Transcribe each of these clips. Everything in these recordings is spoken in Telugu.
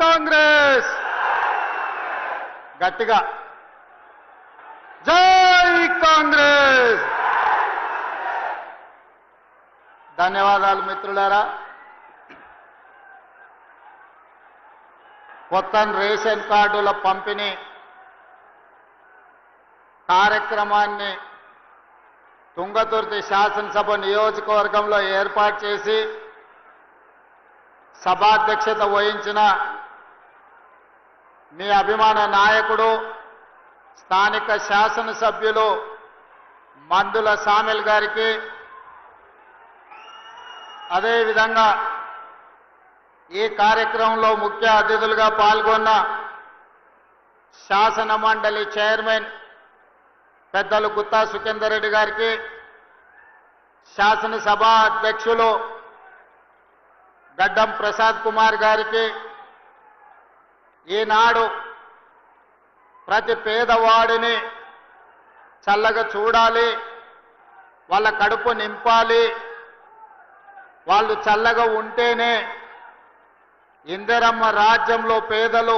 కాంగ్రెస్ గట్టిగా జై కాంగ్రెస్. ధన్యవాదాలు మిత్రులారా. కొత్త రేషన్ కార్డుల పంపిణీ కార్యక్రమాన్ని తుంగతుర్తి శాసనసభ నియోజకవర్గంలో ఏర్పాటు చేసి సభాధ్యక్షత వహించిన మీ అభిమాన నాయకుడు స్థానిక శాసనసభ్యులు మందుల సామెల్ గారికి, అదేవిధంగా ఈ కార్యక్రమంలో ముఖ్య అతిథులుగా పాల్గొన్న శాసన మండలి చైర్మన్ పెద్దలు గుత్తా సుఖేందర్ రెడ్డి గారికి, శాసనసభ అధ్యక్షులు గడ్డం ప్రసాద్ కుమార్ గారికి, ఈనాడు ప్రతి పేదవాడిని చల్లగా చూడాలి, వాళ్ళ కడుపు నింపాలి, వాళ్ళు చల్లగా ఉంటేనే ఇందిరమ్మ రాజ్యంలో పేదలు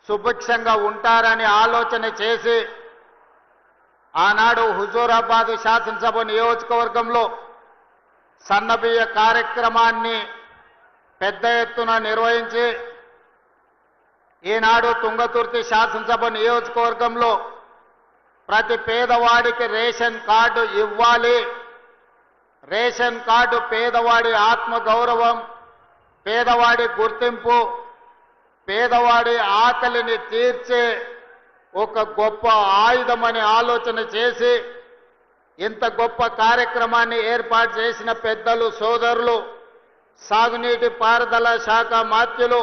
సుభిక్షంగా ఉంటారని ఆలోచన చేసి ఆనాడు హుజూరాబాద్ శాసనసభ నియోజకవర్గంలో సన్నబియ్య కార్యక్రమాన్ని పెద్ద ఎత్తున నిర్వహించి ఈనాడు తుంగతుర్తి శాసనసభ నియోజకవర్గంలో ప్రతి పేదవాడికి రేషన్ కార్డు ఇవ్వాలి, రేషన్ కార్డు పేదవాడి ఆత్మగౌరవం, పేదవాడి గుర్తింపు, పేదవాడి ఆకలిని తీర్చే ఒక గొప్ప ఆయుధమని ఆలోచన చేసి ఇంత గొప్ప కార్యక్రమాన్ని ఏర్పాటు చేసిన పెద్దలు సోదరులు సాగునీటి పారుదల శాఖ మాత్యులు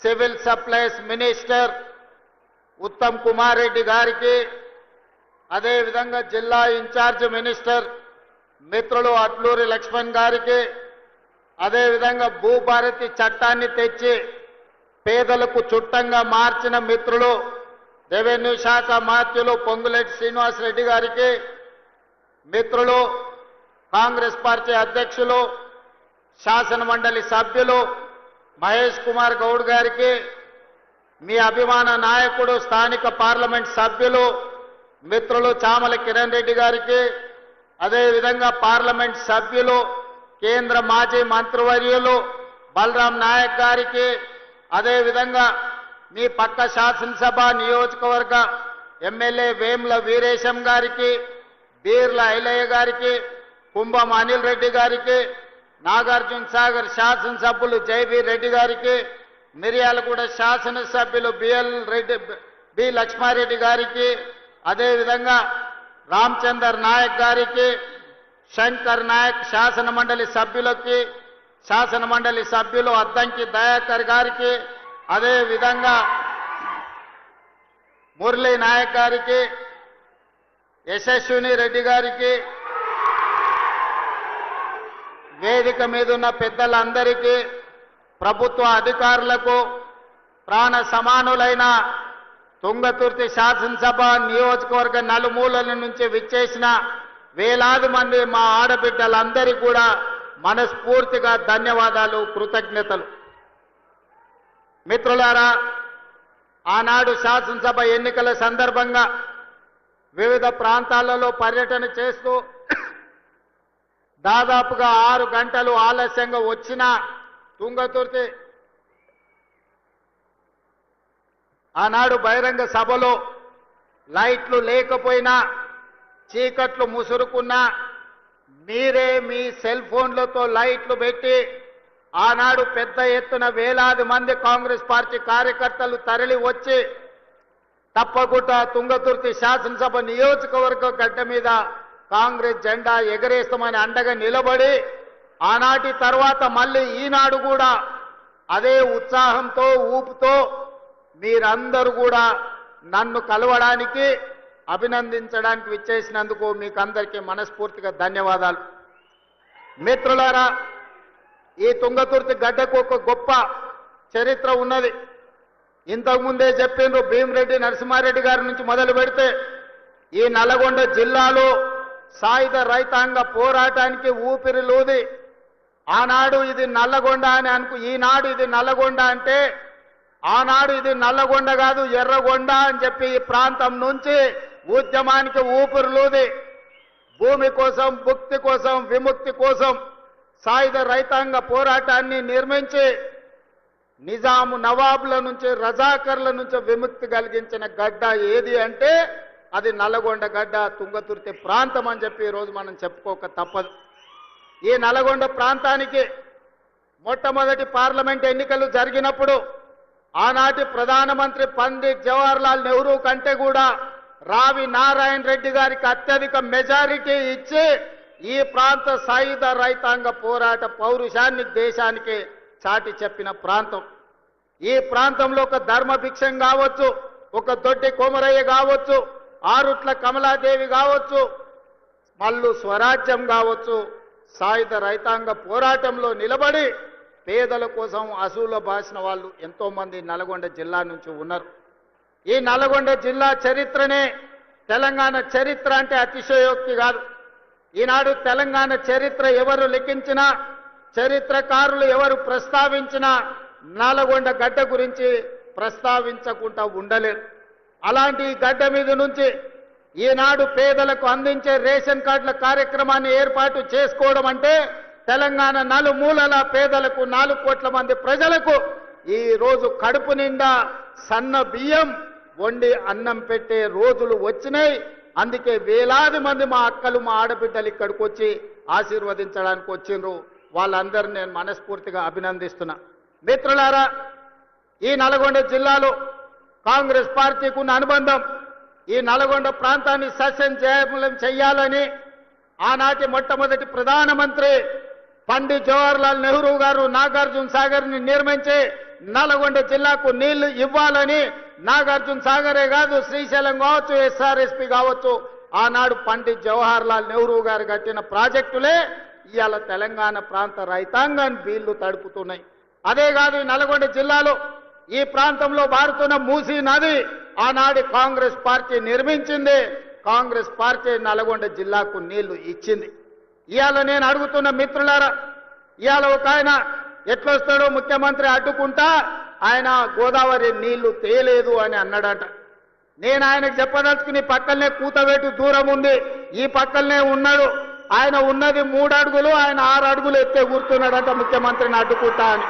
civil supplies minister Uttam Kumar Reddy గారికి, అదేవిధంగా జిల్లా ఇన్ఛార్జ్ మినిస్టర్ మిత్రులు అట్లూరి లక్ష్మణ్ గారికి, అదేవిధంగా భూభారతి చట్టాన్ని తెచ్చి పేదలకు చుట్టంగా మార్చిన మిత్రులు రెవెన్యూ శాఖ మాత్యులు పొంగులేటి శ్రీనివాసరెడ్డి గారికి, మిత్రులు కాంగ్రెస్ పార్టీ అధ్యక్షులు శాసన మండలి సభ్యులు మహేష్ కుమార్ గౌడ్ గారికి, మీ అభిమాన నాయకుడు స్థానిక పార్లమెంట్ సభ్యులు మిత్రులు చామల కిరణ్ రెడ్డి గారికి, అదేవిధంగా పార్లమెంట్ సభ్యులు కేంద్ర మాజీ మంత్రివర్యులు బలరాం నాయక్ గారికి, అదేవిధంగా మీ పక్క శాసనసభ నియోజకవర్గ ఎమ్మెల్యే వేముల వీరేశం గారికి, బీర్ల ఐలయ్య గారికి, కుంభం అనిల్ రెడ్డి గారికి, నాగార్జున సాగర్ శాసనసభ్యులు జైబీర్ రెడ్డి గారికి, మిర్యాలగూడ శాసనసభ్యులు బి లక్ష్మారెడ్డి గారికి, అదేవిధంగా రామచందర్ నాయక్ గారికి, శంకర్ నాయక్ శాసన మండలి సభ్యులకి, శాసన మండలి సభ్యులు అద్దంకి దయాకర్ గారికి, అదేవిధంగా మురళీ నాయక్ గారికి, యశస్విని రెడ్డి గారికి, వేదిక మీద ఉన్న పెద్దలందరికీ, ప్రభుత్వ అధికారులకు, ప్రాణ సమానులైన తుంగతుర్తి శాసనసభ నియోజకవర్గ నలుమూలల నుంచి విచ్చేసిన వేలాది మంది మా ఆడబిడ్డలందరికీ కూడా మనస్ఫూర్తిగా ధన్యవాదాలు, కృతజ్ఞతలు. మిత్రులారా, ఆనాడు శాసనసభ ఎన్నికల సందర్భంగా వివిధ ప్రాంతాలలో పర్యటన చేస్తూ దాదాపుగా 6 గంటలు ఆలస్యంగా వచ్చిన తుంగతుర్తి ఆనాడు బహిరంగ సభలో లైట్లు లేకపోయినా చీకట్లు ముసురుకున్నా మీరే మీ సెల్ ఫోన్లతో లైట్లు పెట్టి ఆనాడు పెద్ద ఎత్తున వేలాది మంది కాంగ్రెస్ పార్టీ కార్యకర్తలు తరలి వచ్చి తప్పకుండా తుంగతుర్తి శాసనసభ నియోజకవర్గ గడ్డ మీద కాంగ్రెస్ జెండా ఎగరేస్తామని అండగా నిలబడి ఆనాటి తర్వాత మళ్ళీ ఈనాడు కూడా అదే ఉత్సాహంతో ఊపుతో మీరందరూ కూడా నన్ను కలవడానికి అభినందించడానికి విచ్చేసినందుకు మీకు అందరికీ మనస్ఫూర్తిగా ధన్యవాదాలు. మిత్రులారా, ఈ తుంగతుర్తి గడ్డకు ఒక గొప్ప చరిత్ర ఉన్నది. ఇంతకుముందే చెప్పిండ్రు, భీమిరెడ్డి నరసింహారెడ్డి గారి నుంచి మొదలు పెడితే ఈ నల్గొండ జిల్లాలో సాయుధ రైతాంగ పోరాటానికి ఊపిరిలూది ఆనాడు ఇది నల్లగొండ అని ఈనాడు ఇది నల్లగొండ అంటే ఆనాడు ఇది నల్లగొండ కాదు ఎర్రగొండ అని చెప్పి ఈ ప్రాంతం నుంచి ఉద్యమానికి ఊపిరులూది భూమి కోసం భుక్తి కోసం విముక్తి కోసం సాయుధ రైతాంగ పోరాటాన్ని నిర్మించి నిజాము నవాబుల నుంచి రజాకర్ల నుంచి విముక్తి కలిగించిన గడ్డ ఏది అంటే అది నల్లగొండ గడ్డ తుంగతుర్తి ప్రాంతం అని చెప్పి ఈరోజు మనం చెప్పుకోక తప్పదు. ఈ నల్లగొండ ప్రాంతానికి మొట్టమొదటి పార్లమెంట్ ఎన్నికలు జరిగినప్పుడు ఆనాటి ప్రధానమంత్రి పండిట్ జవహర్లాల్ నెహ్రూ కంటే కూడా రావి నారాయణ రెడ్డి గారికి అత్యధిక మెజారిటీ ఇచ్చి ఈ ప్రాంత సాయుధ రైతాంగ పోరాట పౌరుషాన్ని దేశానికి చాటి చెప్పిన ప్రాంతం. ఈ ప్రాంతంలో ఒక ధర్మభిక్షం కావచ్చు, ఒక దొడ్డి కోమరయ్య కావచ్చు, ఆరుట్ల కమలాదేవి కావచ్చు, మల్లు స్వరాజ్యం కావచ్చు, సాయుధ రైతాంగ పోరాటంలో నిలబడి పేదల కోసం అసూల బాసిన వాళ్ళు ఎంతో మంది నల్గొండ జిల్లా నుంచి ఉన్నారు. ఈ నల్గొండ జిల్లా చరిత్రనే తెలంగాణ చరిత్ర అంటే అతిశయోక్తి కాదు. ఈనాడు తెలంగాణ చరిత్ర ఎవరు లిఖించినా, చరిత్రకారులు ఎవరు ప్రస్తావించినా నల్గొండ గడ్డ గురించి ప్రస్తావించకుండా ఉండలేరు. అలాంటి గడ్డ మీద నుంచి ఈనాడు పేదలకు అందించే రేషన్ కార్డుల కార్యక్రమాన్ని ఏర్పాటు చేసుకోవడం అంటే తెలంగాణ నలుమూలల పేదలకు 4 కోట్ల మంది ప్రజలకు ఈ రోజు కడుపు నిండా సన్న బియ్యం వండి అన్నం పెట్టే రోజులు వచ్చినాయి. అందుకే వేలాది మంది మా అక్కలు మా ఆడబిడ్డలు ఇక్కడికి వచ్చి ఆశీర్వదించడానికి వచ్చిండ్రు. వాళ్ళందరినీ నేను మనస్ఫూర్తిగా అభినందిస్తున్నా. మిత్రులారా, ఈ నల్గొండ జిల్లాలో కాంగ్రెస్ పార్టీకి ఉన్న అనుబంధం ఈ నల్గొండ ప్రాంతాన్ని సస్యశ్యామలం చేయాలని ఆనాటి మొట్టమొదటి ప్రధానమంత్రి పండిట్ జవహర్లాల్ నెహ్రూ గారు నాగార్జున సాగర్ని నిర్మించి నల్గొండ జిల్లాకు నీళ్లు ఇవ్వాలని నాగార్జున సాగరే కాదు శ్రీశైలం కావచ్చు, ఎస్ఆర్ఎస్పి కావచ్చు, ఆనాడు పండిట్ జవహర్లాల్ నెహ్రూ గారు కట్టిన ప్రాజెక్టులే ఇవాళ తెలంగాణ ప్రాంత రైతాంగాన్ని వీళ్లు తడుపుతున్నాయి. అదే కాదు ఈ నల్గొండ జిల్లాలో ఈ ప్రాంతంలో పారుతున్న మూసీ నది ఆనాడు కాంగ్రెస్ పార్టీ నిర్మించింది. కాంగ్రెస్ పార్టీ నల్గొండ జిల్లాకు నీళ్లు ఇచ్చింది. ఇవాళ నేను అడుగుతున్న మిత్రులారా, ఇవాళ ఒక ఆయన ఎట్లొస్తాడో ముఖ్యమంత్రి అడ్డుకుంటా ఆయన గోదావరి నీళ్లు తేలేదు అని అన్నాడట. నేను ఆయనకు చెప్పదలుచుకుని పక్కనే కూతవేటు దూరం ఉంది, ఈ పక్కనే ఉన్నాడు. ఆయన ఉన్నది 3 అడుగులు, ఆయన 6 అడుగులు ఎత్తే కూర్చున్నాడట ముఖ్యమంత్రిని అడ్డుకుంటా అని.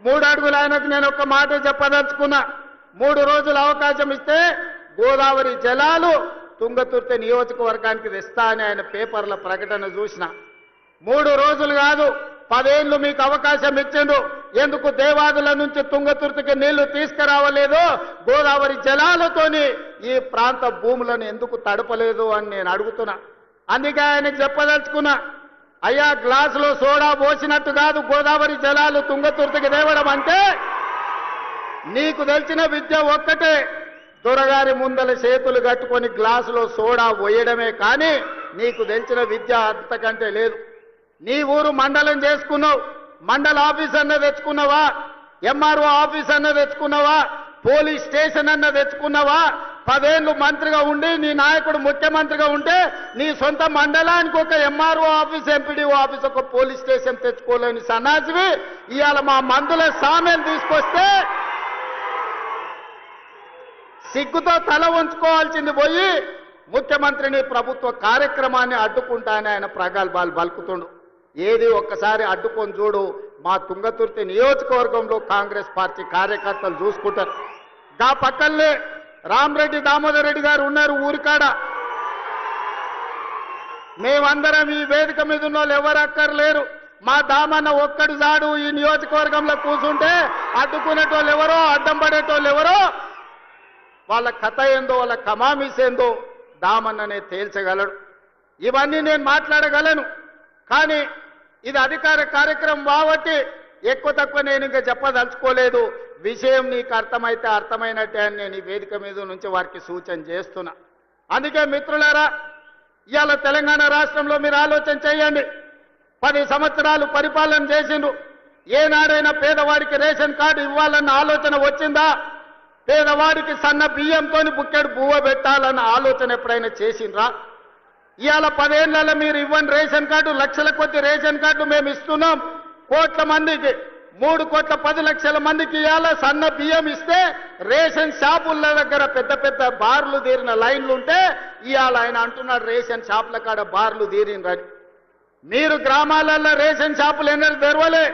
3 అడుగులు ఆయనకు నేను ఒక మాట చెప్పదలుచుకున్నా. 3 రోజులు అవకాశం ఇస్తే గోదావరి జలాలు తుంగతుర్తి నియోజకవర్గానికి తెస్తా అని ఆయన పేపర్ల ప్రకటన చూసిన. 3 రోజులు కాదు 10 ఏళ్ళు మీకు అవకాశం ఇచ్చిండు. ఎందుకు దేవాదుల నుంచి తుంగతుర్తికి నీళ్లు తీసుకురావలేదు? గోదావరి జలాలతోని ఈ ప్రాంత భూములను ఎందుకు తడపలేదు అని నేను అడుగుతున్నా. అందుకే ఆయన చెప్పదలుచుకున్నా, అయ్యా గ్లాసులో సోడా పోసినట్టు కాదు గోదావరి జలాలు తుంగతుర్తికి తేవడం అంటే. నీకు తెలిసిన విద్య ఒక్కటే, దొరగారి ముందల చేతులు కట్టుకొని గ్లాసులో సోడా పోయడమే కానీ నీకు తెలిసిన విద్య అంతకంటే లేదు. నీ ఊరు మండలం చేసుకున్నావు, మండల ఆఫీస్ అన్న తెచ్చుకున్నావా? ఎంఆర్ఓ ఆఫీస్ అన్న తెచ్చుకున్నావా? పోలీస్ స్టేషన్ అన్న తెచ్చుకున్నావా? 10 ఏళ్ళు మంత్రిగా ఉండి నీ నాయకుడు ముఖ్యమంత్రిగా ఉంటే నీ సొంత మండలానికి ఒక ఎంఆర్ఓ ఆఫీస్, ఎంపీడీఓ ఆఫీస్, ఒక పోలీస్ స్టేషన్ తెచ్చుకోలేని సన్నాసివి ఇవాళ మా మందుల సామెలు తీసుకొస్తే సిగ్గుతో తల ఉంచుకోవాల్సింది పోయి ముఖ్యమంత్రిని ప్రభుత్వ కార్యక్రమాన్ని అడ్డుకుంటానని ఆయన ప్రగల్భాలు పలుకుతుండు. ఏది ఒక్కసారి అడ్డుకొని చూడు, మా తుంగతుర్తి నియోజకవర్గంలో కాంగ్రెస్ పార్టీ కార్యకర్తలు చూసుకుంటారు. గా పక్కనే రామరెడ్డి దామోదర్ రెడ్డి గారు ఉన్నారు ఊరికాడ. మేమందరం ఈ వేదిక మీద ఉన్న వాళ్ళు ఎవరు అక్కర్లేరు. మా దామన్న ఒక్కడు జాడు ఈ నియోజకవర్గంలో కూర్చుంటే అడ్డుకునేటోళ్ళు ఎవరో, అడ్డం పడేటోళ్ళు ఎవరో, వాళ్ళ కథ ఏందో, వాళ్ళ కమామీస్ ఏందో దామన్ననే తేల్చగలడు. ఇవన్నీ నేను మాట్లాడగలను, కానీ ఇది అధికార కార్యక్రమం కాబట్టి ఎక్కువ తక్కువ నేను ఇంకా చెప్పదలుచుకోలేదు. విషయం నీకు అర్థమైతే అర్థమైనట్టే అని నేను ఈ వేదిక మీద నుంచి వారికి సూచన చేస్తున్నా. అందుకే మిత్రులారా, ఇవాళ తెలంగాణ రాష్ట్రంలో మీరు ఆలోచన చేయండి. 10 సంవత్సరాలు పరిపాలన చేసిండ్రు. ఏనాడైనా పేదవాడికి రేషన్ కార్డు ఇవ్వాలన్న ఆలోచన వచ్చిందా? పేదవాడికి సన్న బియ్యంతో బుక్కెడు బువ్వ పెట్టాలన్న ఆలోచన ఎప్పుడైనా చేసిండ్రా? ఇవాళ 10 ఏళ్లలో మీరు ఇవ్వని రేషన్ కార్డు లక్షల కొద్ది రేషన్ కార్డు మేము ఇస్తున్నాం కోట్ల మందికి 3,10,00,000 మందికి ఇవాళ సన్న బియ్యం ఇస్తే రేషన్ షాపుల దగ్గర పెద్ద పెద్ద బార్లు తీరిన లైన్లు ఉంటే ఇవాళ ఆయన అంటున్నాడు రేషన్ షాపుల కాడ బార్లు తీరినరని. మీరు గ్రామాలలో రేషన్ షాపులు ఎన్నడూ తెరవలే,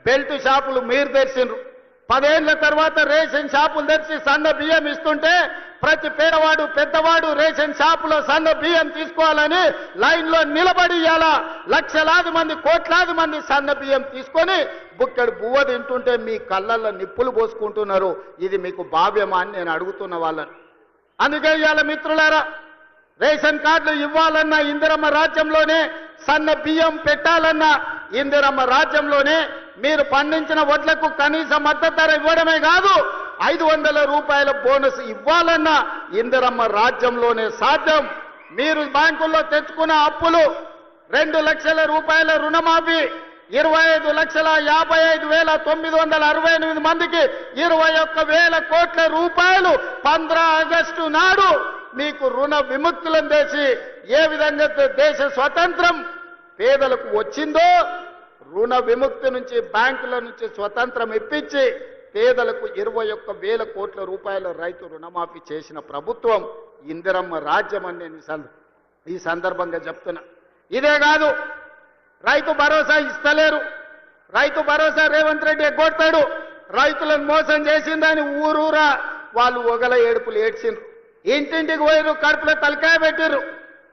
బెల్ట్ షాపులు మీరు తెరిచిండ్రు. 10 ఏళ్ల తర్వాత రేషన్ షాపులు తెరిచి సన్న బియ్యం ఇస్తుంటే ప్రతి పేదవాడు పెద్దవాడు రేషన్ షాపులో సన్న బియ్యం తీసుకోవాలని లైన్లో నిలబడి ఇవాళ లక్షలాది మంది కోట్లాది మంది సన్న బియ్యం తీసుకొని బుక్కడు బువ్వ తింటుంటే మీ కళ్ళల్లో నిప్పులు పోసుకుంటున్నారు. ఇది మీకు భావ్యమా అని నేను అడుగుతున్న వాళ్ళని. అందుకే ఇవాళ మిత్రులారా, రేషన్ కార్డులు ఇవ్వాలన్నా ఇందిరమ్మ రాజ్యంలోనే, సన్న బియ్యం పెట్టాలన్నా ఇందిరమ్మ రాజ్యంలోనే, మీరు పండించిన వడ్లకు కనీస మద్దతు ధర ఇవ్వడమే కాదు 500 రూపాయల బోనస్ ఇవ్వాలన్నా ఇందిరమ్మ రాజ్యంలోనే సాధ్యం. మీరు బ్యాంకుల్లో తెచ్చుకున్న అప్పులు 2 లక్షల రూపాయల రుణమాఫీ, 25,55,968 మందికి 21,000 కోట్ల రూపాయలు 15 ఆగస్టు నాడు మీకు రుణ విముక్తులను చేసి ఏ విధంగా దేశ స్వతంత్రం పేదలకు వచ్చిందో రుణ విముక్తి నుంచి బ్యాంకుల నుంచి స్వతంత్రం ఇప్పించి పేదలకు 21,000 కోట్ల రూపాయల రైతు రుణమాఫీ చేసిన ప్రభుత్వం ఇందిరమ్మ రాజ్యం అని నేను ఈ సందర్భంగా చెప్తున్నా. ఇదే కాదు, రైతు భరోసా ఇస్తలేరు. రైతు భరోసా రేవంత్ రెడ్డి ఎగ్గొట్టాడు. రైతులను మోసం చేసిందని ఊరూరా వాళ్ళు ఒగల ఏడుపులు ఏడ్చిండ్రు. ఇంటింటికి పోయిరు, కడుపులో తలకాయ పెట్టిర్రు.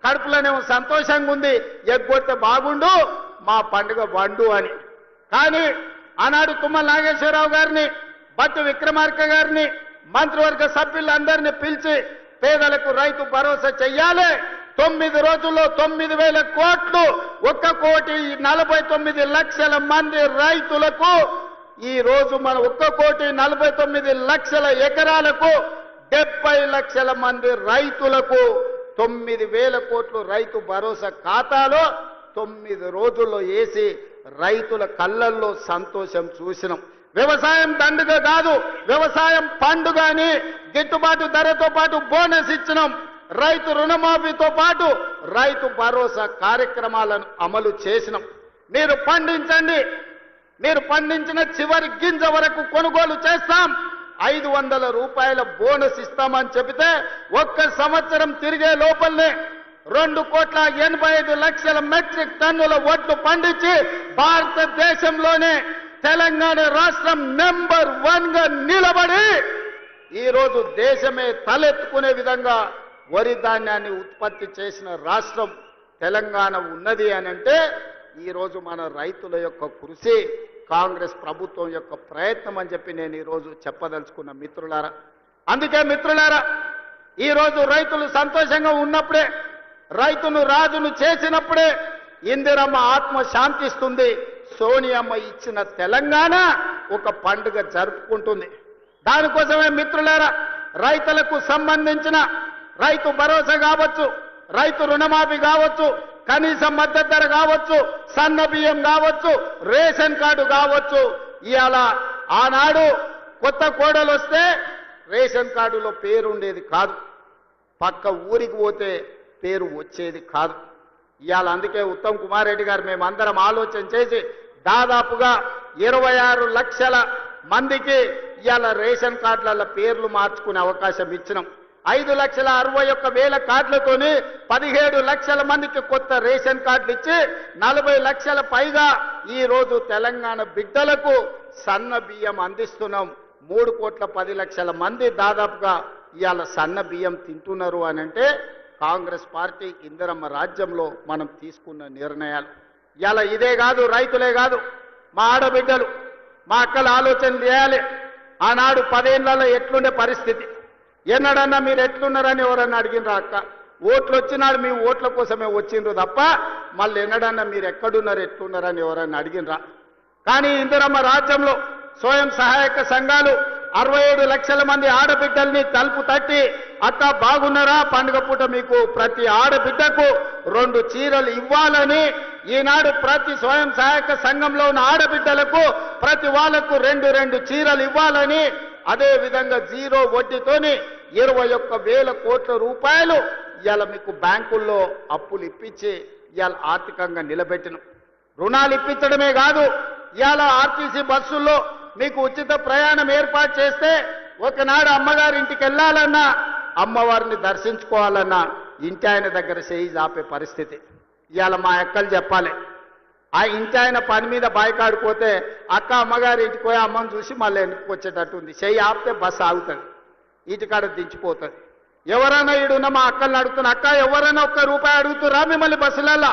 కడుపులోనేమో సంతోషంగా ఉంది, ఎగ్గొడితే బాగుండు మా పండుగ వండు అని. కానీ ఆనాడు తుమ్మల నాగేశ్వరరావు గారిని, బట్టి విక్రమార్క గారిని, మంత్రివర్గ సభ్యులందరినీ పిలిచి పేదలకు రైతు భరోసా చెయ్యాలి, 9 రోజుల్లో 9,000 కోట్లు, 1,49,00,000 మంది రైతులకు ఈ రోజు మన 1,49,00,000 ఎకరాలకు 70 లక్షల మంది రైతులకు 9,000 కోట్లు రైతు భరోసా ఖాతాలో 9 రోజుల్లో వేసి రైతుల కళ్ళల్లో సంతోషం చూసినాం. వ్యవసాయం దండుగ కాదు, వ్యవసాయం పండుగ అని గిట్టుబాటు ధరతో పాటు బోనస్ ఇచ్చినాం. రైతు రుణమాఫీతో పాటు రైతు భరోసా కార్యక్రమాలను అమలు చేసినాం. మీరు పండించండి, మీరు పండించిన చివరి గింజ వరకు కొనుగోలు చేస్తాం, 500 రూపాయల బోనస్ ఇస్తామని చెబితే 1 సంవత్సరం తిరిగే లోపలనే 2,85,00,000 మెట్రిక్ టన్నుల వడ్లు పండించి భారతదేశంలోనే తెలంగాణ రాష్ట్రం నెంబర్ 1 గా నిలబడి ఈరోజు దేశమే తలెత్తుకునే విధంగా వరి ధాన్యాన్ని ఉత్పత్తి చేసిన రాష్ట్రం తెలంగాణ ఉన్నది అని అంటే ఈరోజు మన రైతుల యొక్క కృషి, కాంగ్రెస్ ప్రభుత్వం యొక్క ప్రయత్నం అని చెప్పి నేను ఈరోజు చెప్పదలుచుకున్న మిత్రులారా. అందుకే మిత్రులారా, ఈరోజు రైతులు సంతోషంగా ఉన్నప్పుడే, రైతును రాజును చేసినప్పుడే ఇందిరమ్మ ఆత్మ శాంతిస్తుంది. సోనియమ్మ ఇచ్చిన తెలంగాణ ఒక పండుగ జరుపుకుంటుంది. దానికోసమే మిత్రులారా, రైతులకు సంబంధించిన రైతు భరోసా కావచ్చు, రైతు రుణమాఫీ కావచ్చు, కనీస మద్దతు ధర కావచ్చు, సన్న బియ్యం కావచ్చు, రేషన్ కార్డు కావచ్చు. ఇవాళ ఆనాడు కొత్త కోడలు వస్తే రేషన్ కార్డులో పేరు ఉండేది కాదు, పక్క ఊరికి పోతే పేరు వచ్చేది కాదు. ఇవాళ అందుకే ఉత్తమ్ కుమార్ రెడ్డి గారు మేమందరం ఆలోచన చేసి దాదాపుగా 26 లక్షల మందికి ఇవాళ రేషన్ కార్డుల పేర్లు మార్చుకునే అవకాశం ఇచ్చినాం. 5,61,000 కార్డులతోని 17 లక్షల మందికి కొత్త రేషన్ కార్డులు ఇచ్చి 40 లక్షల పైగా ఈ రోజు తెలంగాణ బిడ్డలకు సన్న బియ్యం అందిస్తున్నాం. 3,10,00,000 మంది దాదాపుగా ఇవాళ సన్న బియ్యం తింటున్నారు అని అంటే కాంగ్రెస్ పార్టీ ఇందిరమ్మ రాజ్యంలో మనం తీసుకున్న నిర్ణయాలు. ఇవాళ ఇదే కాదు, రైతులే కాదు, మా ఆడబిడ్డలు, మా అక్కలు ఆలోచన చేయాలి. ఆనాడు 10 ఏళ్లలో ఎట్లుండే పరిస్థితి, ఎన్నడన్నా మీరు ఎట్లున్నారని ఎవరన్నా అడిగినరా అక్క? ఓట్లు వచ్చినాడు మీ ఓట్ల కోసమే వచ్చిండ్రు తప్ప మళ్ళీ ఎన్నడన్నా మీరు ఎక్కడున్నారు ఎట్లున్నారని ఎవరన్నా అడిగినరా? కానీ ఇందిరమ్మ రాజ్యంలో స్వయం సహాయక సంఘాలు 67 లక్షల మంది ఆడబిడ్డల్ని తలుపు తట్టి, అక్క బాగున్నారా, పండుగ పూట మీకు ప్రతి ఆడబిడ్డకు 2 చీరలు ఇవ్వాలని ఈనాడు ప్రతి స్వయం సహాయక సంఘంలో ఉన్న ఆడబిడ్డలకు ప్రతి వాళ్లకు 2 చీరలు ఇవ్వాలని, అదే విధంగా 0 వడ్డీతోని 21,000 కోట్ల రూపాయలు ఇవాళ మీకు బ్యాంకుల్లో అప్పులు ఇప్పించి ఇవాళ ఆర్థికంగా నిలబెట్టిన రుణాలు ఇప్పించడమే కాదు ఇవాళ ఆర్టీసీ బస్సుల్లో మీకు ఉచిత ప్రయాణం ఏర్పాటు చేస్తే ఒకనాడు అమ్మగారి ఇంటికి వెళ్ళాలన్నా అమ్మవారిని దర్శించుకోవాలన్నా ఇంటి ఆయన దగ్గర చేయి ఆపే పరిస్థితి ఇవాళ మా అక్కలు చెప్పాలి ఆ ఇంటి ఆయన పని మీద బాయికాడిపోతే అక్క అమ్మగారి ఇంటికి పోయి అమ్మని చూసి మళ్ళీ వెనక్కి వచ్చేటట్టు ఉంది చేయి ఆపితే బస్సు ఆగుతుంది ఇంటికాడ దించిపోతుంది ఎవరైనా ఈడున్న మా అక్కల్ని అడుగుతున్నా అక్క ఎవరైనా ₹1 అడుగుతురా మిమ్మల్ని బస్సులలో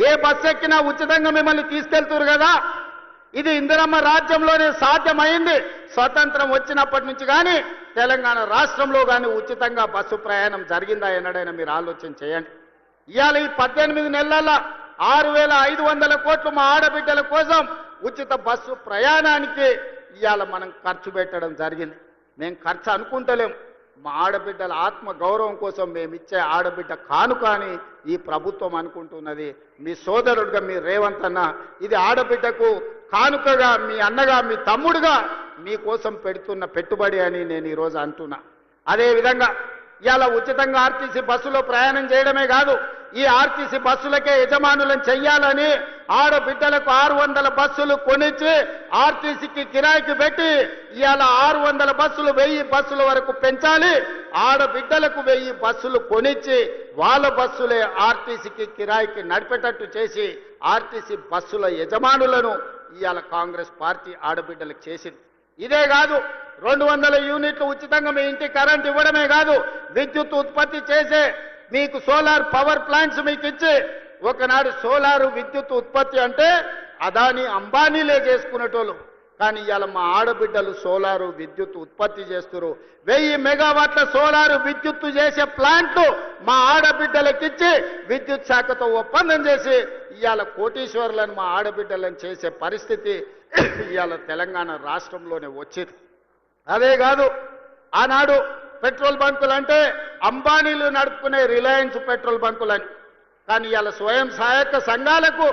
ఏ బస్సు ఎక్కినా ఉచితంగా మిమ్మల్ని తీసుకెళ్తురు కదా ఇది ఇందిరమ్మ రాజ్యంలోనే సాధ్యమైంది స్వతంత్రం వచ్చినప్పటి నుంచి కానీ తెలంగాణ రాష్ట్రంలో కానీ ఉచితంగా బస్సు ప్రయాణం జరిగిందా ఎన్నడైనా మీరు ఆలోచన చేయండి ఇవాళ ఈ 18 నెలల 6,500 కోట్లు మా ఆడబిడ్డల కోసం ఉచిత బస్సు ప్రయాణానికి ఇవాళ మనం ఖర్చు పెట్టడం జరిగింది మేము ఖర్చు అనుకుంటలేం మా ఆడబిడ్డల ఆత్మ గౌరవం కోసం మేము ఇచ్చే ఆడబిడ్డ కానుక అని ఈ ప్రభుత్వం అనుకుంటున్నది మీ సోదరుడిగా మీ రేవంత్ అన్న ఇది ఆడబిడ్డకు కానుకగా మీ అన్నగా మీ తమ్ముడుగా మీకోసం పెడుతున్న పెట్టుబడి అని నేను ఈరోజు అంటున్నా అదేవిధంగా ఇవాళ ఉచితంగా ఆర్టీసీ బస్సులో ప్రయాణం చేయడమే కాదు ఈ ఆర్టీసీ బస్సులకే యజమానులను చెయ్యాలని ఆడబిడ్డలకు 600 బస్సులు కొనిచ్చి ఆర్టీసీకి కిరాయికి పెట్టి ఇవాళ 600 బస్సులు 1000 బస్సుల వరకు పెంచాలి ఆడబిడ్డలకు 1000 బస్సులు కొనిచ్చి వాళ్ళ బస్సులే ఆర్టీసీకి కిరాయికి నడిపేటట్టు చేసి ఆర్టీసీ బస్సుల యజమానులను ఇవాళ కాంగ్రెస్ పార్టీ ఆడబిడ్డలకు చేసింది ఇదే కాదు 200 యూనిట్లు ఉచితంగా మీ ఇంటికి కరెంట్ ఇవ్వడమే కాదు విద్యుత్ ఉత్పత్తి చేసే మీకు సోలార్ పవర్ ప్లాంట్స్ మీకు ఇచ్చి ఒకనాడు సోలారు విద్యుత్ ఉత్పత్తి అంటే అదాని అంబానీలే చేసుకునేటోళ్ళు కానీ ఇవాళ మా ఆడబిడ్డలు సోలారు విద్యుత్ ఉత్పత్తి చేస్తున్నారు 1000 మెగావాట్ల సోలారు విద్యుత్తు చేసే ప్లాంట్లు మా ఆడబిడ్డలకిచ్చి విద్యుత్ శాఖతో ఒప్పందం చేసి ఇవాళ కోటీశ్వరులను మా ఆడబిడ్డలను చేసే పరిస్థితి ఇవాళ తెలంగాణ రాష్ట్రంలోనే వచ్చింది అదే కాదు ఆనాడు పెట్రోల్ బంకులు అంటే అంబానీలు నడుపుకునే రిలయన్స్ పెట్రోల్ బంకులని కానీ ఇవాళ స్వయం సహాయక సంఘాలకు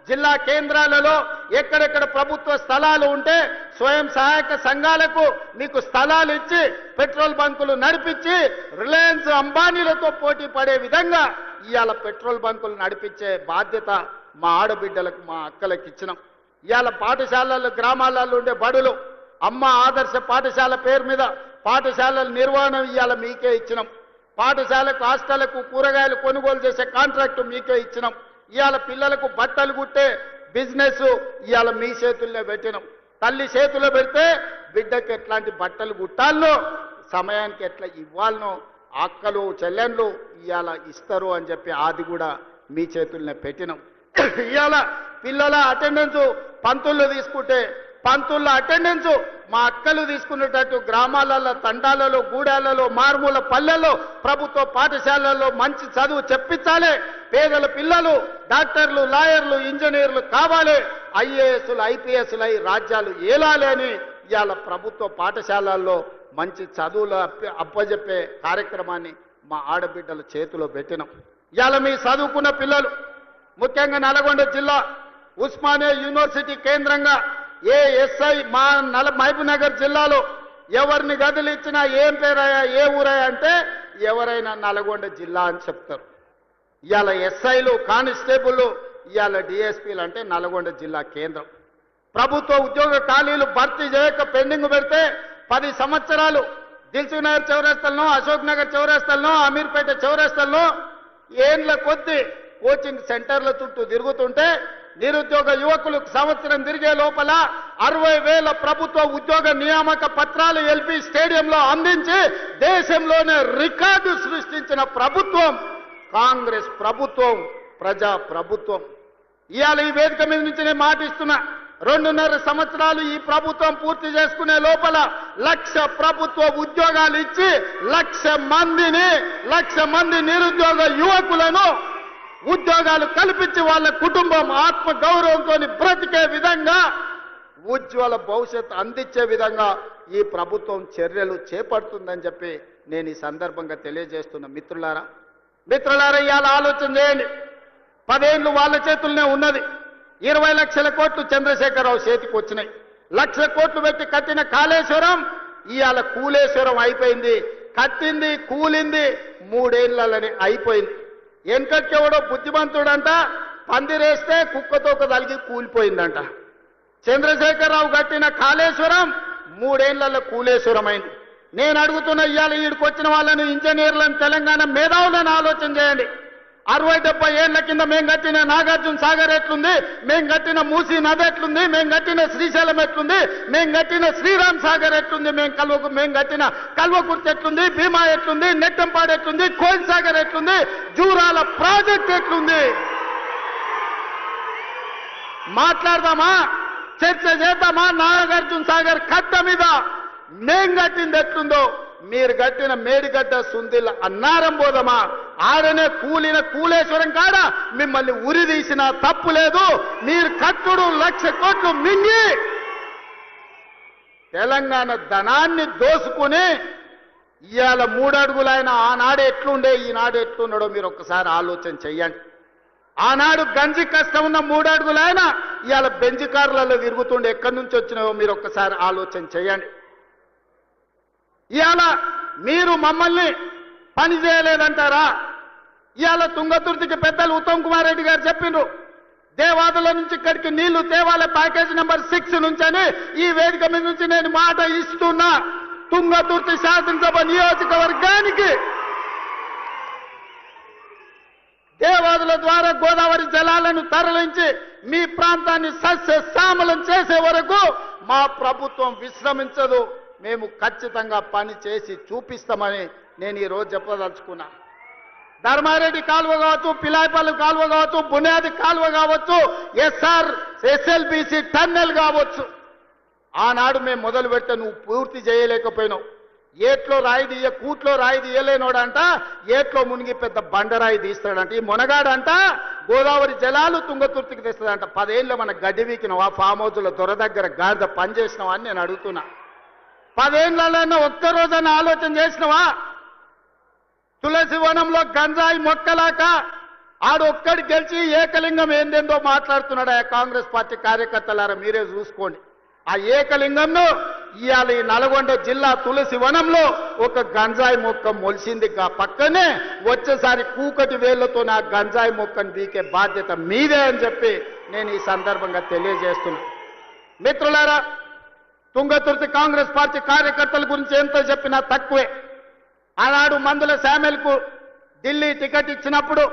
జిల్లా కేంద్రాలలో ఎక్కడెక్కడ ప్రభుత్వ స్థలాలు ఉంటే స్వయం సహాయక సంఘాలకు మీకు స్థలాలు ఇచ్చి పెట్రోల్ బంకులు నడిపించి రిలయన్స్ అంబానీలతో పోటీ పడే విధంగా ఇవాళ పెట్రోల్ బంకులు నడిపించే బాధ్యత మా ఆడబిడ్డలకు మా అక్కలకు ఇచ్చినాం ఇవాళ పాఠశాలలు గ్రామాలలో ఉండే బడులు అమ్మ ఆదర్శ పాఠశాల పేరు మీద పాఠశాలల నిర్వహణ ఇవాళ మీకే ఇచ్చినాం పాఠశాలకు హాస్టళ్లకు కూరగాయలు కొనుగోలు చేసే కాంట్రాక్టు మీకే ఇచ్చినాం ఇవాళ పిల్లలకు బట్టలు కుట్టే బిజినెస్ ఇవాళ మీ చేతుల్లో పెట్టినాం తల్లి చేతుల్లో పెడితే బిడ్డకి ఎట్లాంటి బట్టలు కుట్టాలనో సమయానికి ఎట్లా ఇవ్వాలనో అక్కలు చెల్లెళ్ళు ఇవాళ ఇస్తారు అని చెప్పి అది కూడా మీ చేతుల్నే పెట్టినాం ఇవాళ పిల్లల అటెండెన్స్ పంతులు తీసుకుంటే పంతుల అటెండెన్స్ మా అక్కలు తీసుకునేటట్టు గ్రామాలలో తండాలలో గూడాలలో మారుమూల పల్లెల్లో ప్రభుత్వ పాఠశాలల్లో మంచి చదువు చెప్పించాలి పేదల పిల్లలు డాక్టర్లు లాయర్లు ఇంజనీర్లు కావాలి ఐఏఎస్లు ఐపీఎస్లు అయి రాజ్యాలు ఏలాలి అని ఇవాళ ప్రభుత్వ పాఠశాలల్లో మంచి చదువులు అప్పజెప్పే కార్యక్రమాన్ని మా ఆడబిడ్డల చేతిలో పెట్టినాం ఇవాళ మీ చదువుకున్న పిల్లలు ముఖ్యంగా నల్గొండ జిల్లా ఉస్మానియా యూనివర్సిటీ కేంద్రంగా ఏ ఎస్ఐ మా మహబూబ్ నగర్ జిల్లాలో ఎవరిని గదులు ఇచ్చినా ఏం పేరయ్యా ఏ ఊరయ్యా అంటే ఎవరైనా నల్గొండ జిల్లా అని చెప్తారు ఇవాళ ఎస్ఐలు కానిస్టేబుల్ ఇవాళ డిఎస్పీలు అంటే నల్గొండ జిల్లా కేంద్రం ప్రభుత్వ ఉద్యోగ ఖాళీలు భర్తీ చేయక పెండింగ్ పెడితే 10 సంవత్సరాలు దిల్సుఖ్ నగర్ చౌరస్తాల్లో అశోక్ నగర్ చౌరస్తాల్లో అమీర్పేట చౌరస్తాల్లో ఏండ్ల కొద్ది కోచింగ్ సెంటర్ల చుట్టూ తిరుగుతుంటే నిరుద్యోగ యువకులకు సంవత్సరం తిరిగే లోపల 60,000 ప్రభుత్వ ఉద్యోగ నియామక పత్రాలు ఎల్పీ స్టేడియంలో అందించి దేశంలోనే రికార్డు సృష్టించిన ప్రభుత్వం కాంగ్రెస్ ప్రభుత్వం ప్రజా ప్రభుత్వం ఇవాళ ఈ వేదిక మీద నుంచి నేను మాటిస్తున్నా 2.5 సంవత్సరాలు ఈ ప్రభుత్వం పూర్తి చేసుకునే లోపల 1,00,000 ప్రభుత్వ ఉద్యోగాలు ఇచ్చి 1,00,000 మంది నిరుద్యోగ యువకులను ఉద్యోగాలు కల్పించి వాళ్ళ కుటుంబం ఆత్మ గౌరవంతో బ్రతికే విధంగా ఉజ్వల భవిష్యత్తు అందించే విధంగా ఈ ప్రభుత్వం చర్యలు చేపడుతుందని చెప్పి నేను ఈ సందర్భంగా తెలియజేస్తున్న మిత్రులారా ఇవాళ ఆలోచన చేయండి 10 ఏళ్ళు వాళ్ళ చేతుల్లోనే ఉన్నది 20 లక్షల కోట్లు చంద్రశేఖరరావు చేతికి వచ్చినాయి 1,00,000 కోట్లు పెట్టి కట్టిన కాళేశ్వరం ఇవాళ కూలేశ్వరం అయిపోయింది కట్టింది కూలింది 3 ఏళ్లలోనే అయిపోయింది. వెనకట్టెవడో బుద్ధిమంతుడంట పందిరేస్తే కుక్కతోక తలిగి కూలిపోయిందంట. చంద్రశేఖరరావు కట్టిన కాళేశ్వరం 3 ఏళ్లలో కూలేశ్వరమైంది. నేను అడుగుతున్న ఇవాళ ఈడికి వచ్చిన వాళ్ళని ఇంజనీర్లను తెలంగాణ మేధావులను ఆలోచన చేయండి. 60-70 ఏళ్ల కింద మేము కట్టిన నాగార్జున సాగర్ ఎట్లుంది, మేము కట్టిన మూసీ నది ఎట్లుంది, మేము కట్టిన శ్రీశైలం ఎట్లుంది, మేము కట్టిన శ్రీరామ్ సాగర్ ఎట్లుంది, మేము కట్టిన కల్వకుర్తి ఎట్లుంది, భీమా ఎట్లుంది, నెట్టంపాడు ఎట్లుంది, కోయిల్ సాగర్ ఎట్లుంది, జూరాల ప్రాజెక్ట్ ఎట్లుంది. మాట్లాడదామా, చర్చ చేద్దామా? నాగార్జున సాగర్ కట్ట మీద మేం కట్టింది ఎట్లుందో, మీరు కట్టిన మేడిగడ్డ సుందిల్ల అన్నారం పోదామా? ఆడనే కూలిన కూలేశ్వరం కాడ మిమ్మల్ని ఉరి తీసిన తప్పు లేదు. మీరు కట్టుడు 1,00,000 కోట్లు మింగి తెలంగాణ ధనాన్ని దోసుకుని ఇవాళ 3 అడుగులైన ఆనాడు ఎట్లుండే ఈనాడు ఎట్లున్నాడో మీరు ఒక్కసారి ఆలోచన చెయ్యండి. ఆనాడు గంజి కష్టం ఉన్న 3 అడుగులైన ఇవాళ బెంజ్ కార్లలో తిరుగుతుండే ఎక్కడి నుంచి వచ్చినావో మీరు ఒక్కసారి ఆలోచన చేయండి. ఇవాళ మీరు మమ్మల్ని పని చేయలేదంటారా? ఇవాళ తుంగతుర్తికి పెద్దలు ఉత్తమ్ కుమార్ రెడ్డి గారు చెప్పిండ్రు, దేవాదుల నుంచి ఇక్కడికి నీళ్లు తేవాలే ప్యాకేజ్ నెంబర్ 6 నుంచి అని ఈ వేదిక మీద నుంచి నేను మాట ఇస్తున్నా. తుంగతుర్తి శాసనసభ నియోజకవర్గానికి దేవాదుల ద్వారా గోదావరి జలాలను తరలించి మీ ప్రాంతాన్ని సస్యశ్యామలం చేసే వరకు మా ప్రభుత్వం విశ్రమించదు. మేము ఖచ్చితంగా పని చేసి చూపిస్తామని నేను ఈరోజు చెప్పదలుచుకున్నా. ధర్మారెడ్డి కాలువ కావచ్చు, పిలాయిపల్లి కాలువ కావచ్చు, బునియాది కాలువ కావచ్చు, SLBC టన్నెల్ కావచ్చు, ఆనాడు మేము మొదలు పెడితే నువ్వు పూర్తి చేయలేకపోయినావు. ఏట్లో రాయి తీయ కూట్లో రాయి తీయలేనోడంట ఏట్లో మునిగి పెద్ద బండరాయి తీస్తాడంట. ఈ మునగాడంట గోదావరి జలాలు తుంగతుర్తికి తెస్తాడంట. 10 ఏళ్ళు మన గడ్డి వీకినవా, ఫామ్ హౌస్ల దొర దగ్గర గాడిద పని చేసినావా అని నేను అడుగుతున్నా. 10 ఏళ్ళలో ఒక్కరోజైనా ఆలోచన చేసినవా? తులసి వనంలో గంజాయి మొక్కలాక ఆడొక్కడి గెలిచి ఏకలింగం ఏందేందో మాట్లాడుతున్నాడు. ఆ కాంగ్రెస్ పార్టీ కార్యకర్తలారా మీరే చూసుకోండి. ఆ ఏకలింగంను ఇవాళ ఈ నల్గొండ జిల్లా తులసి వనంలో ఒక గంజాయి మొక్క మొలిసింది. పక్కనే వచ్చేసారి కూకటి వేళ్లతో నా గంజాయి మొక్కను బీకే బాధ్యత మీదే అని చెప్పి నేను ఈ సందర్భంగా తెలియజేస్తున్నా. మిత్రులారా, తుంగతుర్తి కాంగ్రెస్ పార్టీ కార్యకర్తల గురించి ఎంత చెప్పినా తక్కువే. ఆనాడు మందుల శామెల్కు ఢిల్లీ టికెట్ ఇచ్చినప్పుడు,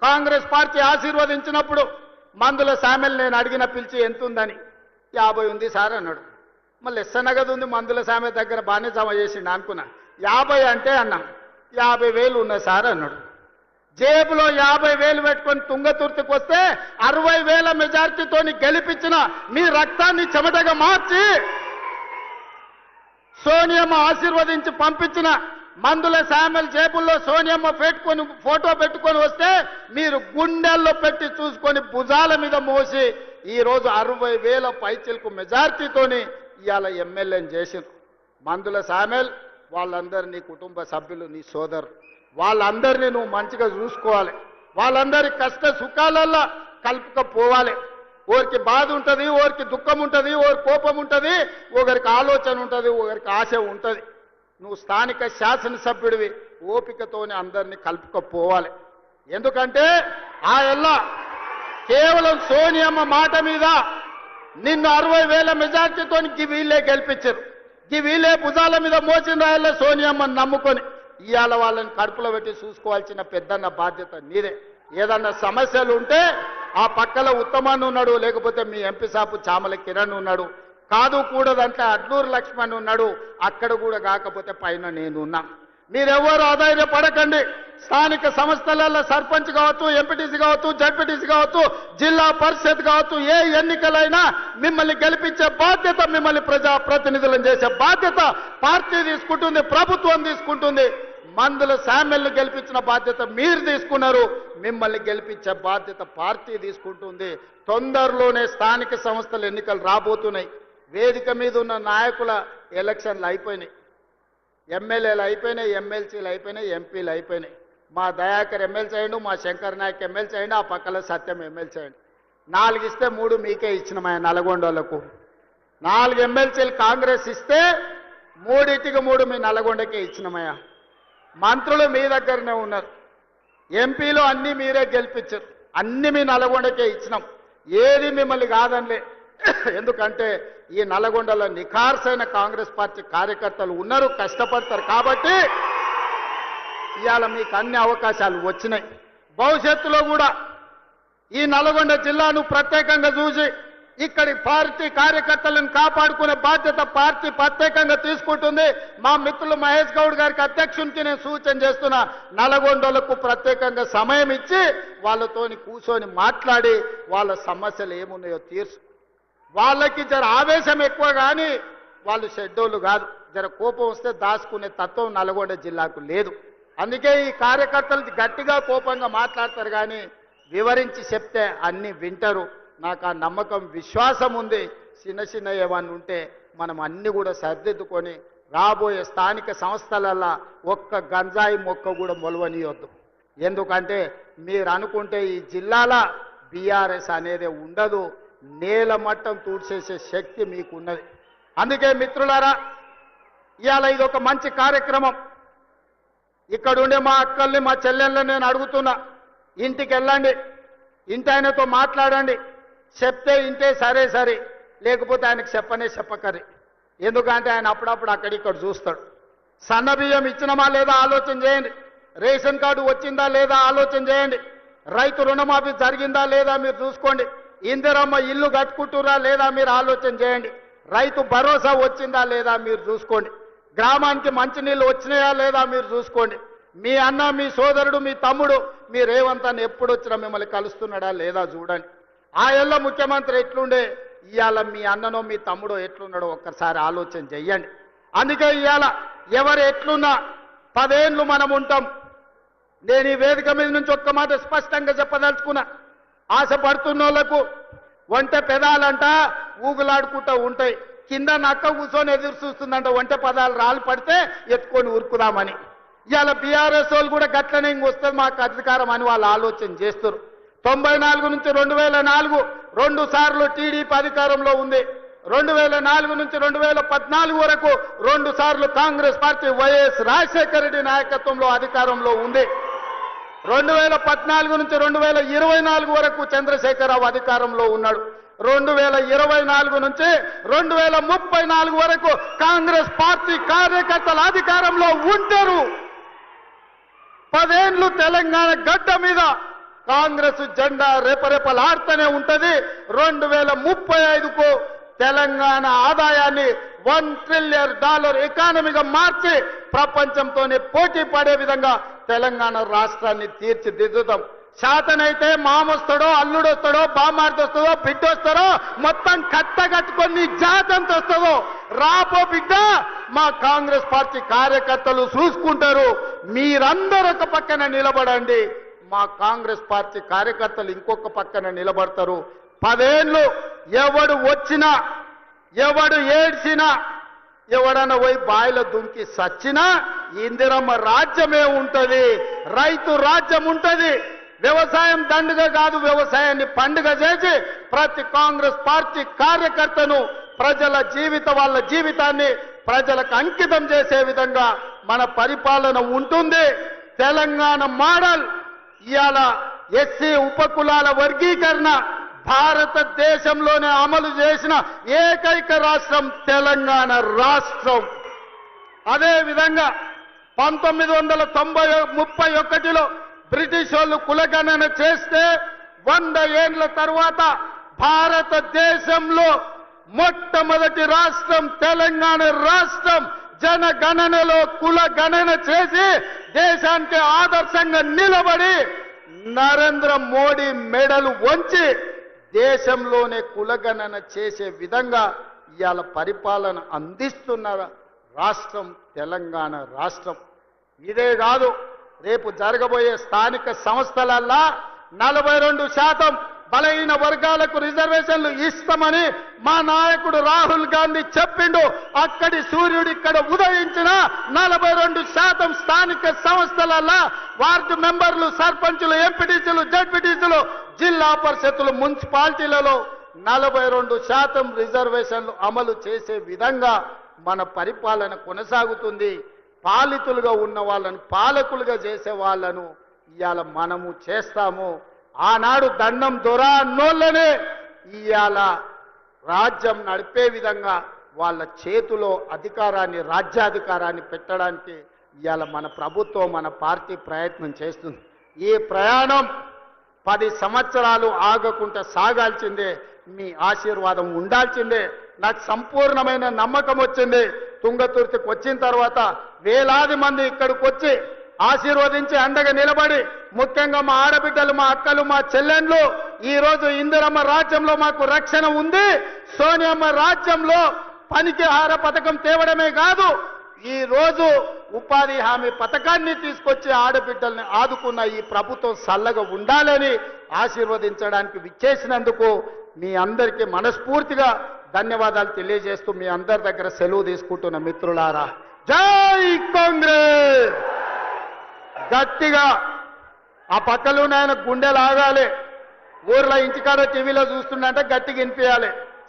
కాంగ్రెస్ పార్టీ ఆశీర్వదించినప్పుడు మందుల శామెల్ నేను అడిగిన పిలిచి ఎంత ఉందని 50 ఉంది సార్ అన్నాడు. మళ్ళీ ఎస్సనగదు ఉంది మందుల శామె దగ్గర బాగానే జమ చేసిండు అనుకున్నా. 50 అంటే అన్నా 50,000 ఉన్నాయి సార్ అన్నాడు. జేబులో 50,000 పెట్టుకొని తుంగతుర్తికి వస్తే 60,000 మెజార్టీతోని గెలిపించిన మీ రక్తాన్ని చెమటగా మార్చి సోనియమ్మ ఆశీర్వదించి పంపించిన మందుల శామెల్ జేబుల్లో సోనియమ్మ పెట్టుకొని ఫోటో పెట్టుకొని వస్తే మీరు గుండెల్లో పెట్టి చూసుకొని భుజాల మీద మోసి ఈరోజు 60,000 పైచిలకు మెజార్టీతోని ఇవాళ ఎమ్మెల్యేని చేసింది. మందుల శామెల్ వాళ్ళందరినీ కుటుంబ సభ్యులు, నీ సోదరు, వాళ్ళందరినీ నువ్వు మంచిగా చూసుకోవాలి. వాళ్ళందరి కష్ట సుఖాలల్లో కలుపుకపోవాలి. ఒకరికి బాధ ఉంటుంది, ఒకరికి దుఃఖం ఉంటుంది, ఒకరికి కోపం ఉంటుంది, ఒకరికి ఆలోచన ఉంటుంది, ఒకరికి ఆశ ఉంటుంది. నువ్వు స్థానిక శాసనసభ్యుడివి, ఓపికతోనే అందరినీ కలుపుకపోవాలి. ఎందుకంటే ఆ ఎల్లా కేవలం సోనియమ్మ మాట మీద నిన్ను 60,000 మెజార్టీతో వీళ్ళే గెలిపించారు. వీళ్ళే భుజాల మీద మోసిన రాయల్లో సోనియమ్మని నమ్ముకొని ఇవాళ వాళ్ళని కడుపులో పెట్టి చూసుకోవాల్సిన పెద్దన్న బాధ్యత నీదే. ఏదన్నా సమస్యలు ఉంటే ఆ పక్కల ఉత్తమాన్ని ఉన్నాడు, లేకపోతే మీ ఎంపీ సాపు చామల కిరణ్ ఉన్నాడు, కాదు కూడదంటే అడ్లూరు లక్ష్మణ్ ఉన్నాడు, అక్కడ కూడా కాకపోతే పైన నేనున్నా. మీరెవ్వరూ ఆధైర్యపడకండి. స్థానిక సంస్థలలో సర్పంచ్ కావచ్చు, ఎంపీటీసీ కావచ్చు, జడ్పీటీసీ కావచ్చు, జిల్లా పరిషత్ కావచ్చు, ఏ ఎన్నికలైనా మిమ్మల్ని గెలిపించే బాధ్యత, మిమ్మల్ని ప్రజాప్రతినిధులను చేసే బాధ్యత పార్టీ తీసుకుంటుంది, ప్రభుత్వం తీసుకుంటుంది. మందుల శామెల్ని గెలిపించిన బాధ్యత మీరు తీసుకున్నారు, మిమ్మల్ని గెలిపించే బాధ్యత పార్టీ తీసుకుంటుంది. తొందరలోనే స్థానిక సంస్థల ఎన్నికలు రాబోతున్నాయి. వేదిక మీద ఉన్న నాయకుల ఎలక్షన్లు అయిపోయినాయి, ఎమ్మెల్యేలు అయిపోయినాయి, ఎమ్మెల్సీలు అయిపోయినాయి, ఎంపీలు అయిపోయినాయి. మా దయాకర్ ఎమ్మెల్సీ అయ్యండు, మా శంకర్ నాయక్ ఎమ్మెల్సీ అయ్యండు, ఆ పక్కల సత్యం ఎమ్మెల్సీ అయ్యండు. 4 ఇస్తే 3 మీకే ఇచ్చినమా నల్గొండలకు. 4 ఎమ్మెల్సీలు కాంగ్రెస్ ఇస్తే 3 మీ నల్గొండకే ఇచ్చినమయ్యా. మంత్రులు మీ దగ్గరనే ఉన్నారు, ఎంపీలు అన్నీ మీరే గెలిపించారు, అన్ని మీ నల్గొండకే ఇచ్చినాం, ఏది మిమ్మల్ని కాదనిలే. ఎందుకంటే ఈ నల్గొండలో నిఖార్సైన కాంగ్రెస్ పార్టీ కార్యకర్తలు ఉన్నారు, కష్టపడతారు కాబట్టి ఇవాళ మీకు అన్ని అవకాశాలు వచ్చినాయి. భవిష్యత్తులో కూడా ఈ నల్గొండ జిల్లాను ప్రత్యేకంగా చూసి ఇక్కడి పార్టీ కార్యకర్తలను కాపాడుకునే బాధ్యత పార్టీ ప్రత్యేకంగా తీసుకుంటుంది. మా మిత్రులు మహేష్ గౌడ్ గారికి అధ్యక్షునికి నేను సూచన చేస్తున్నా, నల్గొండలకు ప్రత్యేకంగా సమయం ఇచ్చి వాళ్ళతోని కూర్చొని మాట్లాడి వాళ్ళ సమస్యలు ఏమున్నాయో తీర్చు. వాళ్ళకి జర ఆవేశం ఎక్కువ కానీ వాళ్ళు షెడ్యూల్ కాదు, జర కోపం వస్తే దాచుకునే తత్వం నల్గొండ జిల్లాకు లేదు. అందుకే ఈ కార్యకర్తలు గట్టిగా కోపంగా మాట్లాడతారు కానీ వివరించి చెప్తే అన్ని వింటారు. నాకు ఆ నమ్మకం విశ్వాసం ఉంది. చిన్న చిన్న ఏమన్నా ఉంటే మనం అన్ని కూడా సర్దిద్దుకొని రాబోయే స్థానిక సంస్థలల్లో ఒక్క గంజాయి మొక్క కూడా మొలవనియొద్దు. ఎందుకంటే మీరు అనుకుంటే ఈ జిల్లాల బీఆర్ఎస్ అనేది ఉండదు, నేల మట్టం తూడ్చేసే శక్తి మీకున్నది. అందుకే మిత్రులారా ఇవాళ ఇది ఒక మంచి కార్యక్రమం. ఇక్కడ ఉండే మా అక్కల్ని మా చెల్లెళ్ళని నేను అడుగుతున్నా, ఇంటికి వెళ్ళండి, ఇంటి ఆయనతో మాట్లాడండి, చెప్తే ఇంటే సరే సరే, లేకపోతే ఆయనకు చెప్పకరి. ఎందుకంటే ఆయన అప్పుడప్పుడు అక్కడిక్కడ చూస్తాడు. సన్నబియ్యం ఇచ్చినమా లేదా ఆలోచన చేయండి, రేషన్ కార్డు వచ్చిందా లేదా ఆలోచన చేయండి, రైతు రుణమాఫీ జరిగిందా లేదా మీరు చూసుకోండి, ఇందిరమ్మ ఇల్లు కట్టుకుంటురా లేదా మీరు ఆలోచన చేయండి, రైతు భరోసా వచ్చిందా లేదా మీరు చూసుకోండి, గ్రామానికి మంచినీళ్ళు వచ్చినాయా లేదా మీరు చూసుకోండి, మీ అన్న మీ సోదరుడు మీ తమ్ముడు మీ రేవంత్ అన్న ఎప్పుడు వచ్చినా మిమ్మల్ని కలుస్తున్నాడా లేదా చూడండి. ఆ ఏళ్ళ ముఖ్యమంత్రి ఎట్లుండే, ఇవాళ మీ అన్ననో మీ తమ్ముడో ఎట్లున్నాడో ఒక్కసారి ఆలోచన చెయ్యండి. అందుకే ఇవాళ ఎవరు ఎట్లున్నా 10 ఏళ్ళు మనం ఉంటాం. నేను ఈ వేదిక మీద నుంచి ఒక్క మాట స్పష్టంగా చెప్పదలుచుకున్నా, ఆశపడుతున్న వాళ్ళకు ఒంటె పెదాలంట ఊగులాడుకుంటూ ఉంటాయి, కింద నక్క కూర్చొని ఎదురు చూస్తుందంట ఒంటె పదాలు రాళ్ళు పడితే ఎత్తుకొని ఉరుకుదామని. ఇవాళ బీఆర్ఎస్ వాళ్ళు కూడా గట్లనే ఇంకొస్తుంది మాకు అధికారం అని వాళ్ళు ఆలోచన చేస్తారు. 94 నుంచి 2004 2 సార్లు టీడీపీ అధికారంలో ఉంది, 2004 నుంచి 2014 వరకు 2 సార్లు కాంగ్రెస్ పార్టీ వైఎస్ రాజశేఖర రెడ్డి నాయకత్వంలో అధికారంలో ఉంది, 2014 నుంచి 2024 వరకు చంద్రశేఖరరావు అధికారంలో ఉన్నాడు, 2024 నుంచి 2034 వరకు కాంగ్రెస్ పార్టీ కార్యకర్తల అధికారంలో ఉంటారు. 10 ఏళ్ళు తెలంగాణ గడ్డ మీద కాంగ్రెస్ జెండా రేపరేపలాడుతూనే ఉంటది. 2035కు తెలంగాణ ఆదాయాన్ని $1 ట్రిలియన్ ఎకానమీగా మార్చి ప్రపంచంతోనే పోటీ పడే విధంగా తెలంగాణ రాష్ట్రాన్ని తీర్చిదిద్దుతాం. శాతనైతే మామొస్తాడో అల్లుడొస్తాడో బామార్దొస్తాడో బిడ్డొస్తాడో మొత్తం కట్టగట్టుకొని జాతంతో వస్తుందో రాపో బిడ్డ మా కాంగ్రెస్ పార్టీ కార్యకర్తలు చూసుకుంటారు. మీరందరూ ఒక పక్కన నిలబడండి, మా కాంగ్రెస్ పార్టీ కార్యకర్తలు ఇంకొక పక్కన నిలబడతారు. 10 ఏళ్ళు ఎవడు వచ్చినా ఎవడు ఏడ్చినా ఎవడన్నా పోయి బాయిలో దుంకి సచ్చినా ఇందిరమ్మ రాజ్యమే ఉంటది, రైతు రాజ్యం ఉంటది. వ్యవసాయం దండుగ కాదు, వ్యవసాయాన్ని పండుగ చేసి ప్రతి కాంగ్రెస్ పార్టీ కార్యకర్తను వాళ్ళ జీవితాన్ని ప్రజలకు అంకితం చేసే విధంగా మన పరిపాలన ఉంటుంది. తెలంగాణ మోడల్ ఇవాళ ఎస్సీ ఉపకులాల వర్గీకరణ భారతదేశంలోనే అమలు చేసిన ఏకైక రాష్ట్రం తెలంగాణ రాష్ట్రం. అదేవిధంగా 1931లో బ్రిటిష్ వాళ్ళు కులగణన చేస్తే 100 ఏళ్ల తర్వాత భారతదేశంలో మొట్టమొదటి రాష్ట్రం తెలంగాణ రాష్ట్రం. జనగణనలో కులగణన చేసి దేశానికి ఆదర్శంగా నిలబడి నరేంద్ర మోడీ మెడలు వంచి దేశంలోనే కులగణన చేసే విధంగా ఇవాళ పరిపాలన అందిస్తున్న రాష్ట్రం తెలంగాణ రాష్ట్రం. ఇదే కాదు, రేపు జరగబోయే స్థానిక సంస్థలల్లా 42% బలహీన వర్గాలకు రిజర్వేషన్లు ఇస్తామని మా నాయకుడు రాహుల్ గాంధీ చెప్పిండు. అక్కడి సూర్యుడు ఇక్కడ ఉదయించిన 42% స్థానిక సంస్థలల్లా వార్డు మెంబర్లు, సర్పంచులు, ఎంపీటీసీలు, జడ్పీటీసీలు, జిల్లా పరిషత్తులు, మున్సిపాలిటీలలో 42% రిజర్వేషన్లు అమలు చేసే విధంగా మన పరిపాలన కొనసాగుతుంది. పాలితులుగా ఉన్న వాళ్ళను పాలకులుగా చేసే వాళ్ళను ఇవాళ మనము చేస్తాము. ఆనాడు దండం దొర అన్నోళ్ళనే ఇవాళ రాజ్యం నడిపే విధంగా వాళ్ళ చేతిలో అధికారాన్ని రాజ్యాధికారాన్ని పెట్టడానికి ఇవాళ మన ప్రభుత్వం మన పార్టీ ప్రయత్నం చేస్తుంది. ఈ ప్రయాణం 10 సంవత్సరాలు ఆగకుండా సాగాల్సిందే. మీ ఆశీర్వాదం ఉండాల్సిందే. నాకు సంపూర్ణమైన నమ్మకం వచ్చింది. తుంగతుర్తికి వచ్చిన తర్వాత వేలాది మంది ఇక్కడికి వచ్చి ఆశీర్వదించి అండగా నిలబడి, ముఖ్యంగా మా ఆడబిడ్డలు, మా అక్కలు, మా చెల్లెండ్లు ఈ రోజు ఇందిరమ్మ రాజ్యంలో మాకు రక్షణ ఉంది, సోనియమ్మ రాజ్యంలో పనికి ఆహార పథకం తేవడమే కాదు, ఈ రోజు ఉపాధి హామీ పథకాన్ని తీసుకొచ్చి ఆడబిడ్డల్ని ఆదుకున్న ఈ ప్రభుత్వం చల్లగా ఉండాలని ఆశీర్వదించడానికి విచ్చేసినందుకు మీ అందరికీ మనస్ఫూర్తిగా ధన్యవాదాలు తెలియజేస్తూ మీ అందరి దగ్గర సెలవు తీసుకుంటున్న మిత్రులారా, జై కాంగ్రెస్. గట్టిగా ఆ పక్కలోనే ఆయన గుండెలు ఆగాలి. ఊర్లో ఇంటికాడ టీవీలో చూస్తుండంటే గట్టిగా వినిపించాలి.